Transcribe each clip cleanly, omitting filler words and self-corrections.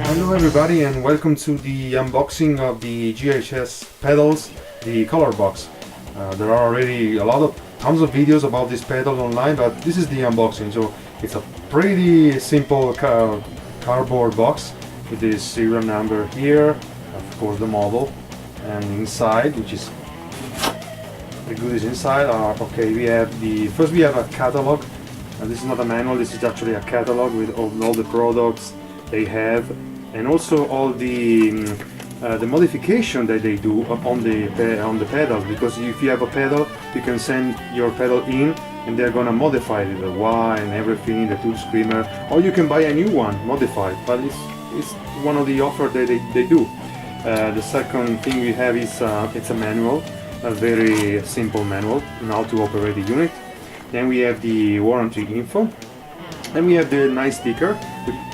Hello everybody and welcome to the unboxing of the JHS pedals, the color box. There are already tons of videos about this pedal online, but this is the unboxing. So it's a pretty simple cardboard box with this serial number here, of course the model, and inside, which is the goodies inside are okay. We have first we have a catalog, and this is not a manual. This is actually a catalog with all the products they have, and also all the modification that they do on the pedals. Because if you have a pedal, you can send your pedal in, and they're gonna modify it, the wah and everything, the tool screamer, or you can buy a new one modified. But it's one of the offers that they do. The second thing we have is it's a manual, a very simple manual on how to operate the unit. Then we have the warranty info, and we have the nice sticker,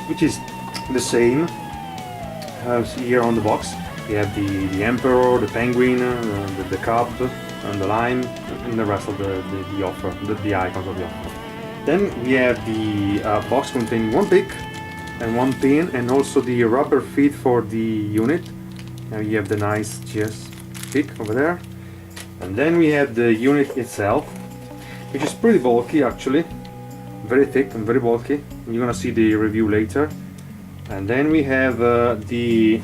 which is the same as here on the box. We have the emperor, the penguin, the cup, and the lime, and the rest of the offer, the icons of the offer. Then we have the box containing one pick and one pin, and also the rubber feet for the unit. And you have the nice GS pick over there. And then we have the unit itself, which is pretty bulky actually, very thick and very bulky. You're gonna see the review later. And then we have the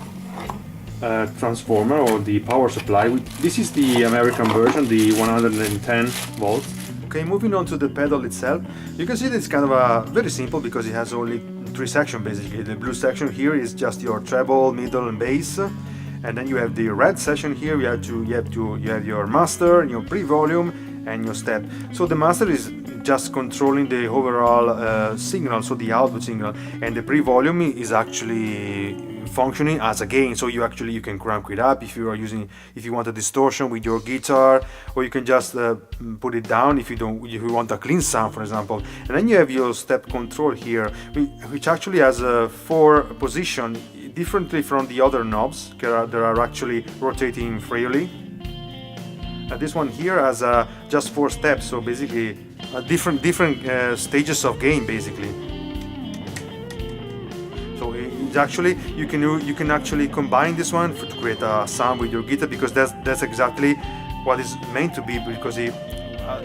transformer or the power supply. This is the American version, the 110 volts. Okay, moving on to the pedal itself, you can see that it's kind of very simple because it has only three sections basically. The blue section here is just your treble, middle, and bass. And then you have the red section here. You have your master, your pre-volume, and your step. So the master is just controlling the overall signal, so the output signal, and the pre-volume is actually functioning as a gain. So you can crank it up if you want a distortion with your guitar, or you can just put it down if you want a clean sound, for example. And then you have your step control here, which actually has 4 positions differently from the other knobs that are actually rotating freely. This one here has just 4 steps, so basically different stages of gain basically. So it's actually you can actually combine this one to create a sound with your guitar, because that's exactly what is meant to be. Because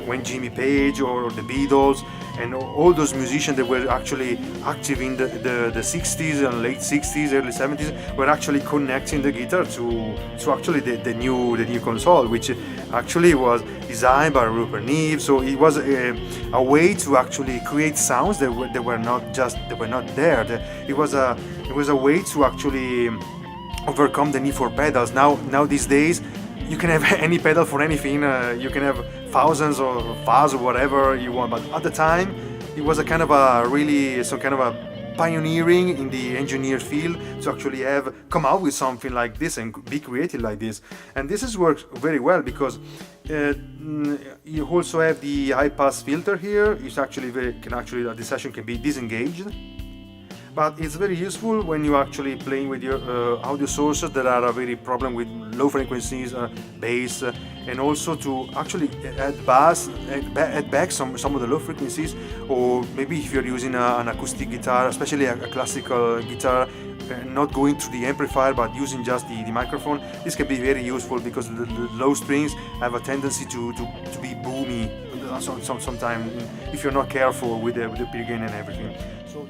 when Jimmy Page or the Beatles and all those musicians that were actually active in the 60s and late 60s, early 70s, were actually connecting the guitar to actually the new console, which actually was designed by Rupert Neve. So it was a way to actually create sounds that were not there. It was a way to actually overcome the need for pedals. Now these days, you can have any pedal for anything. You can have thousands or fuzz or whatever you want. But at the time, it was a kind of a pioneering in the engineer field to actually come out with something like this and be creative like this. And this works very well because you also have the high pass filter here. It's actually the session can be disengaged. But it's very useful when you're actually playing with your audio sources that are a very problem with low frequencies, bass, and also to actually add back some of the low frequencies. Or maybe if you're using an acoustic guitar, especially a classical guitar, not going through the amplifier but using just the microphone. This can be very useful because the low strings have a tendency to be boomy sometimes if you're not careful with the plugin and everything. So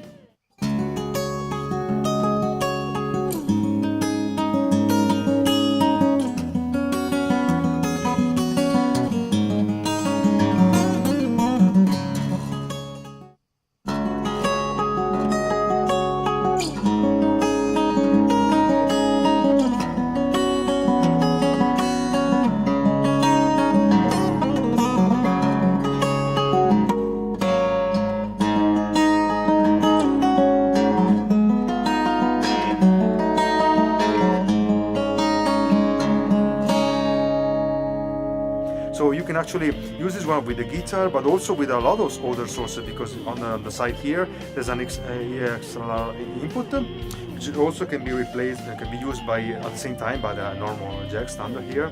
So you can actually use this one with the guitar, but also with a lot of other sources, because on the side here there's an XLR input, which also can be replaced, can be used by at the same time by the normal jack standard here.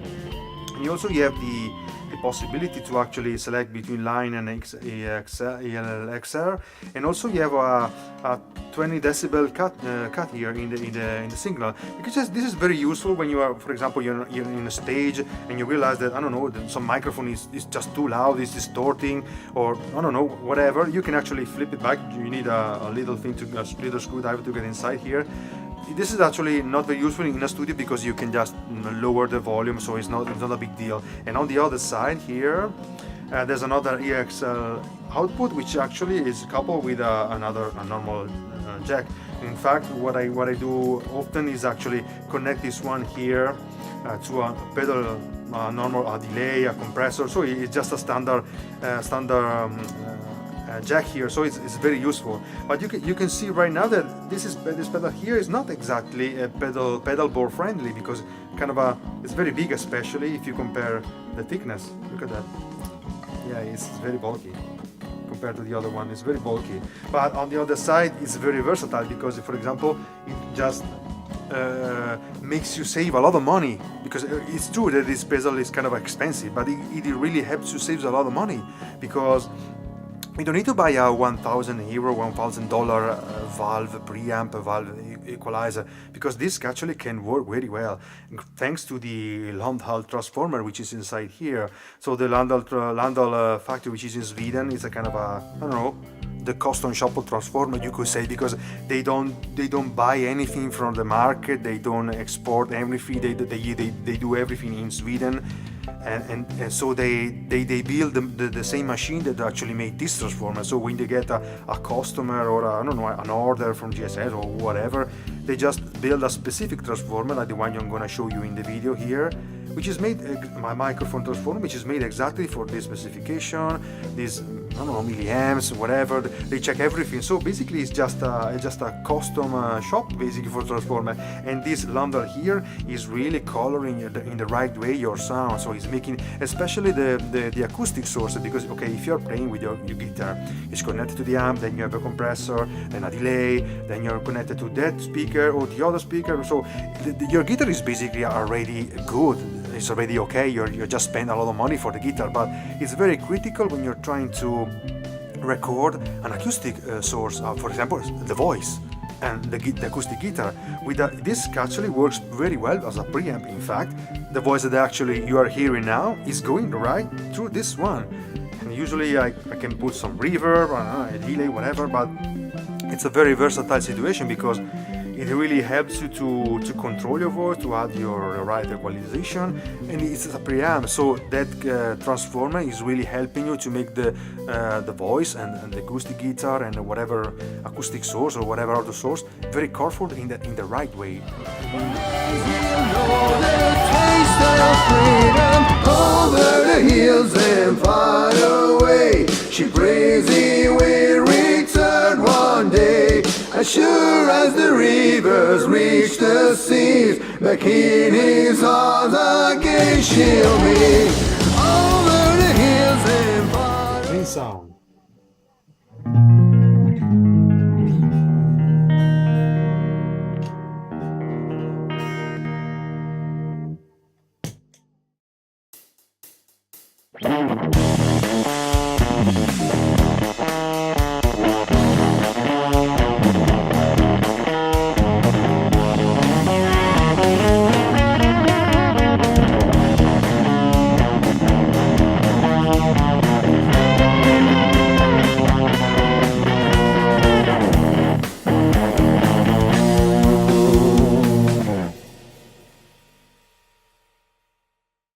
And you also have the possibility to actually select between line and XLR, and also you have a 20 decibel cut here in the signal, because this is very useful when you are, for example, you're in a stage and you realize that, I don't know, some microphone is just too loud, it's distorting, or I don't know, whatever. You can actually flip it back. You need a little thing, a little screwdriver to get inside here. This is actually not very useful in a studio because you can just lower the volume, so it's not a big deal. And on the other side here, there's another EXL output, which actually is coupled with a normal jack. In fact, what I do often is actually connect this one here to a pedal, normal delay, a compressor. So it's just a standard jack here, so it's very useful. But you can see right now that this pedal here is not exactly a pedal board friendly, because it's very big, especially if you compare the thickness. Look at that. Yeah, it's very bulky compared to the other one. It's very bulky. But on the other side, it's very versatile, because, for example, it just makes you save a lot of money, because it's true that this pedal is kind of expensive, but it really helps you save a lot of money, because you don't need to buy a €1,000, $1,000 valve, preamp, valve equalizer, because this actually can work very well thanks to the Landal transformer, which is inside here. So the Landal factory, which is in Sweden, is a kind of a, I don't know, the custom shop transformer, you could say, because they don't buy anything from the market, they don't export everything, they do everything in Sweden. And so they build the same machine that actually made this transformer. So when they get a customer, or I don't know, an order from JHS or whatever, they just build a specific transformer, like the one I'm going to show you in the video here, which is made, my microphone transformer, which is made exactly for this specification, this, I don't know, milliamps, whatever. They check everything. So basically it's just a custom shop basically for transformer. And this Landal here is really coloring in the right way your sound. So it's making, especially the acoustic source, because okay, if you're playing with your guitar, it's connected to the amp, then you have a compressor, then a delay, then you're connected to that speaker or the other speaker. So your guitar is basically already good. It's already okay. You just spend a lot of money for the guitar, but it's very critical when you're trying to record an acoustic source, for example, the voice and the acoustic guitar. This actually works very well as a preamp. In fact, the voice that actually you are hearing now is going right through this one. And usually I can put some reverb, a delay, whatever, but it's a very versatile situation, because it really helps you to control your voice, to add your right equalization, and it's a preamp. So that transformer is really helping you to make the voice and the acoustic guitar and whatever acoustic source or whatever other source very colorful in the right way. Over the hills and far away, she prays he will return one day. As sure as the rivers reach the seas, back in his arms again she'll be. Over the hills and far away. Sound.